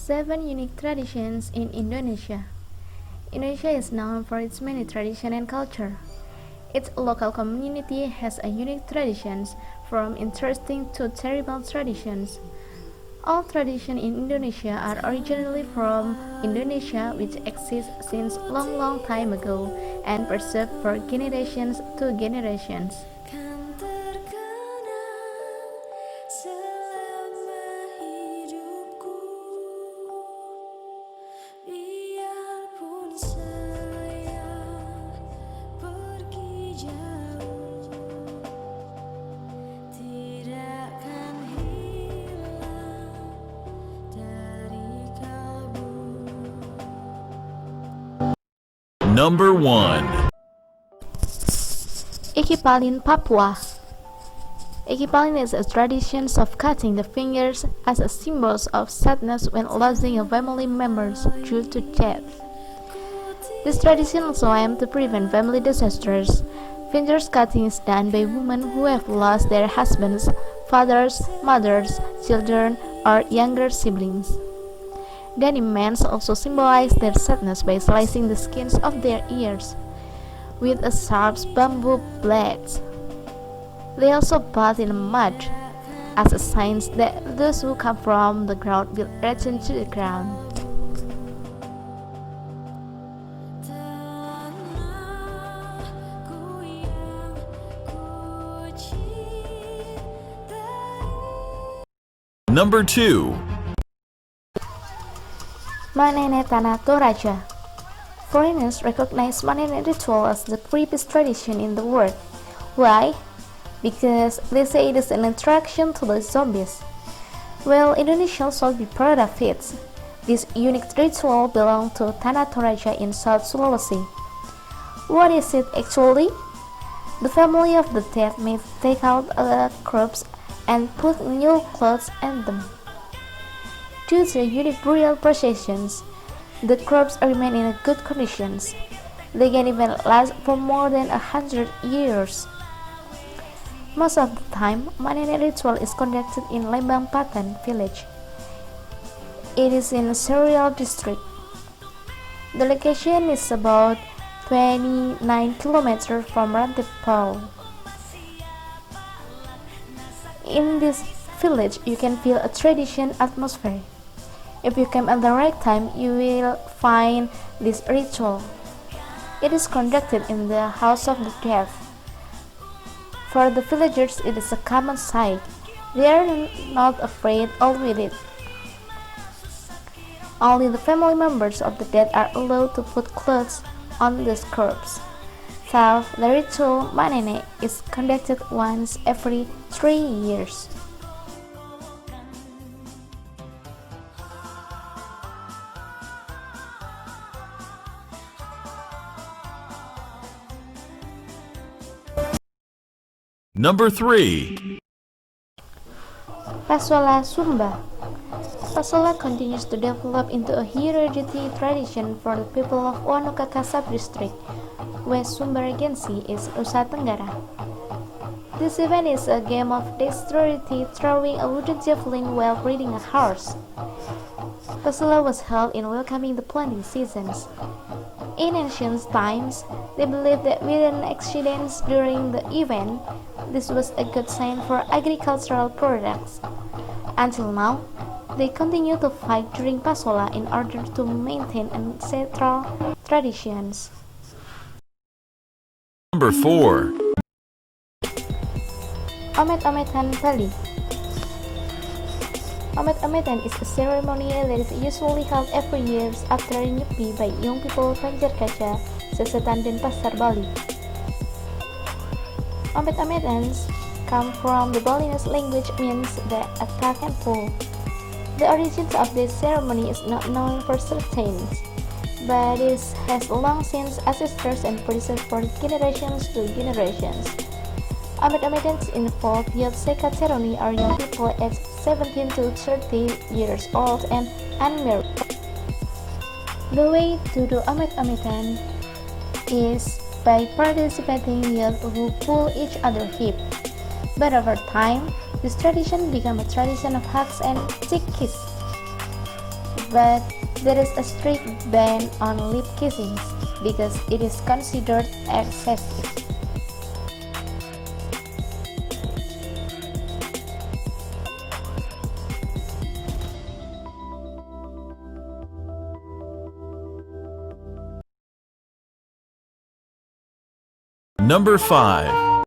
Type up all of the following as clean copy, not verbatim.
7 unique traditions in Indonesia. Indonesia is known for its many traditions and culture. Its local community has a unique traditions, from interesting to terrible traditions. All traditions in Indonesia are originally from Indonesia, which exists since long time ago and preserved for generations to generations. Number 1. Ikipalin, Papua. Ikipalin is a tradition of cutting the fingers as a symbol of sadness when losing a family member due to death. This tradition also aims to prevent family disasters. Finger cutting is done by women who have lost their husbands, fathers, mothers, children, or younger siblings. Denim men also symbolize their sadness by slicing the skins of their ears with a sharp bamboo blade. They also bathe in mud as a sign that those who come from the ground will return to the ground. Number 2. Manene Tanah Toraja. Foreigners recognize Manene ritual as the creepiest tradition in the world. Why? Because they say it is an attraction to the zombies. Well, Indonesians should be proud of it. This unique ritual belongs to Tanah Toraja in South Sulawesi. What is it actually? The family of the dead may take out a corpse and put new clothes on them. Due to unique burial processions, the crops remain in good conditions. They can even last for more than 100 years. Most of the time, Manene ritual is conducted in Lembang Patan village. It is in Serial district. The location is about 29 kilometers from Rantepal. In this village, you can feel a tradition atmosphere. If you come at the right time, you will find this ritual. It is conducted in the house of the dead. For the villagers, it is a common sight. They are not afraid of it. Only the family members of the dead are allowed to put clothes on the corpse. So, the ritual Manene is conducted once every 3 years. Number 3. Pasola Sumba. Pasola continues to develop into a hereditary tradition for the people of Wanukaka Sub-District, West Sumba Regency is Nusa Tenggara. This event is a game of dexterity, throwing a wooden javelin while riding a horse. Pasola was held in welcoming the planting seasons. In ancient times, they believed that with an accident during the event, this was a good sign for agricultural products. Until now, they continue to fight during Pasola in order to maintain ancestral traditions. Number 4. Omet-ometan Bali. Omet-ometan is a ceremony that is usually held every year after Nyepi by young people Banjarkaca, Sesetan Denpasar, Bali. Omet-ometans come from the Balinese language means the attack and pull. The origins of this ceremony is not known for certain, but it has long since ancestors and preserved for generations to generations. Omet-ometans involve youth sekat ceremony or young people aged 17 to 30 years old and unmarried. The way to do omet-ometan is by participating youth who pull each other's hip. But over time, this tradition became a tradition of hugs and cheek kiss. But there is a strict ban on lip kissing because it is considered excessive. Number 5.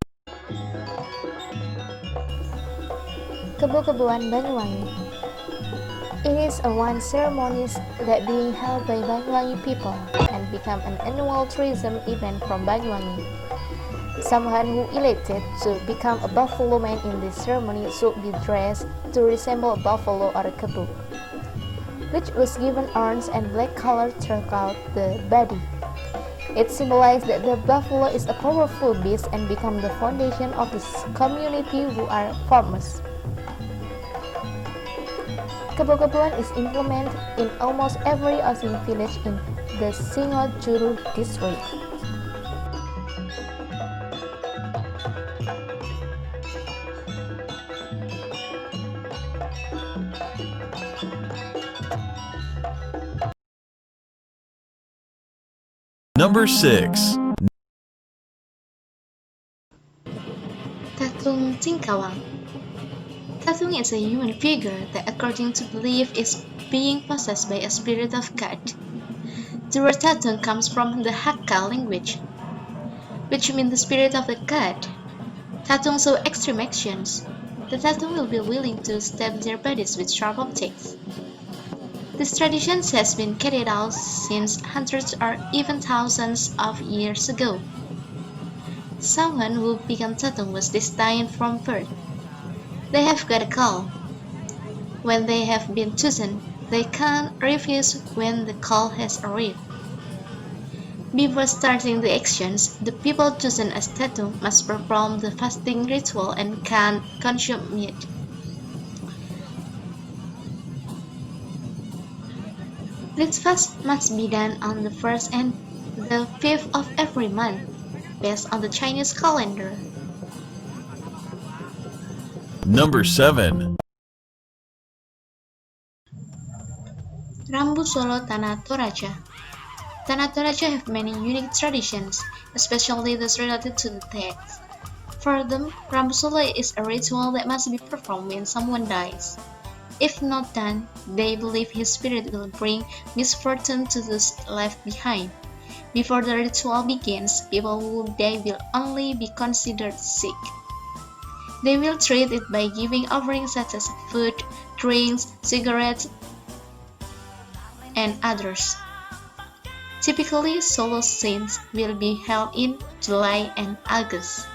Kebo-keboan Banyuwangi. It is a one ceremony that being held by Banyuwangi people and become an annual tourism event from Banyuwangi. Someone who elected to become a buffalo man in this ceremony should be dressed to resemble a buffalo or a kebo, which was given orange and black color throughout the body. It symbolizes that the buffalo is a powerful beast and become the foundation of this community who are farmers. Kebo-keboan is implemented in almost every Osing village in the Singojuru district. Number 6. Tatung Tingkawang. Tatung is a human figure that, according to belief, is being possessed by a spirit of God. The word Tatung comes from the Hakka language, which means the spirit of the god. Tatung show extreme actions. The Tatung will be willing to stab their bodies with sharp objects. This tradition has been carried out since hundreds or even thousands of years ago. Someone who became Tatung was destined from birth. They have got a call. When they have been chosen, they can't refuse when the call has arrived. Before starting the actions, the people chosen as Tatung must perform the fasting ritual and can't consume meat. This fast must be done on the 1st and the 5th of every month, based on the Chinese calendar. Number 7. Rambu Solo Tanah Toraja. Tanah Toraja have many unique traditions, especially those related to the dead. For them, Rambu Solo is a ritual that must be performed when someone dies. If not done, they believe his spirit will bring misfortune to those left behind. Before the ritual begins, people who die will only be considered sick. They will treat it by giving offerings such as food, drinks, cigarettes, and others. Typically, Solo Saints will be held in July and August.